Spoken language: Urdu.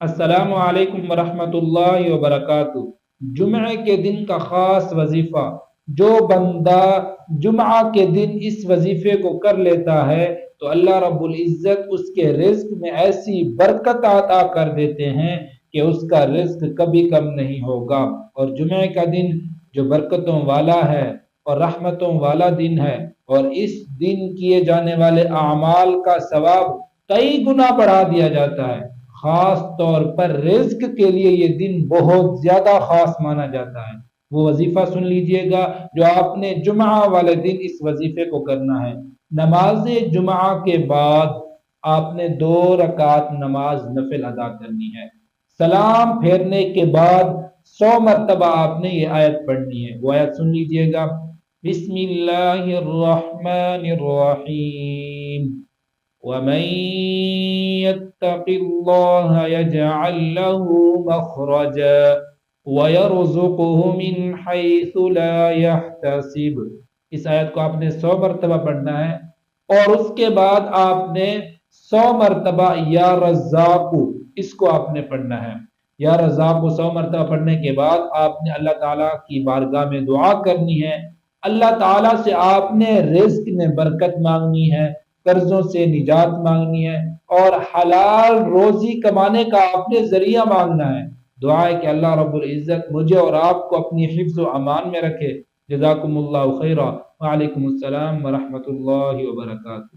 السلام علیکم ورحمۃ اللہ وبرکاتہ۔ جمعے کے دن کا خاص وظیفہ، جو بندہ جمعہ کے دن اس وظیفے کو کر لیتا ہے تو اللہ رب العزت اس کے رزق میں ایسی برکت عطا کر دیتے ہیں کہ اس کا رزق کبھی کم نہیں ہوگا۔ اور جمعے کا دن جو برکتوں والا ہے اور رحمتوں والا دن ہے، اور اس دن کیے جانے والے اعمال کا ثواب کئی گنا بڑھا دیا جاتا ہے۔ خاص طور پر رزق کے لیے یہ دن بہت زیادہ خاص مانا جاتا ہے۔ وہ وظیفہ سن لیجئے گا جو آپ نے جمعہ والے دن اس وظیفے کو کرنا ہے۔ نماز جمعہ کے بعد آپ نے 2 رکعت نماز نفل ادا کرنی ہے۔ سلام پھیرنے کے بعد 100 مرتبہ آپ نے یہ آیت پڑھنی ہے۔ وہ آیت سن لیجئے گا، بسم اللہ الرحمن الرحیم، وَمَن يَتَّقِ اللَّهَ يَجْعَل لَّهُ مَخْرَجًا وَيَرْزُقْهُ مِنْ حَيْثُ لَا يَحْتَسِبُ۔ اس آیت کو آپ نے 100 مرتبہ پڑھنا ہے، اور اس کے بعد آپ نے 100 مرتبہ یا رزاق اس کو آپ نے پڑھنا ہے۔ یا رزاق کو 100 مرتبہ پڑھنے کے بعد آپ نے اللہ تعالیٰ کی بارگاہ میں دعا کرنی ہے۔ اللہ تعالیٰ سے آپ نے رزق میں برکت مانگنی ہے، قرضوں سے نجات مانگنی ہے، اور حلال روزی کمانے کا آپ نے ذریعہ مانگنا ہے۔ دعا ہے کہ اللہ رب العزت مجھے اور آپ کو اپنی حفظ و امان میں رکھے۔ جزاکم اللہ خیرہ۔ وعلیکم السلام ورحمۃ اللہ وبرکاتہ۔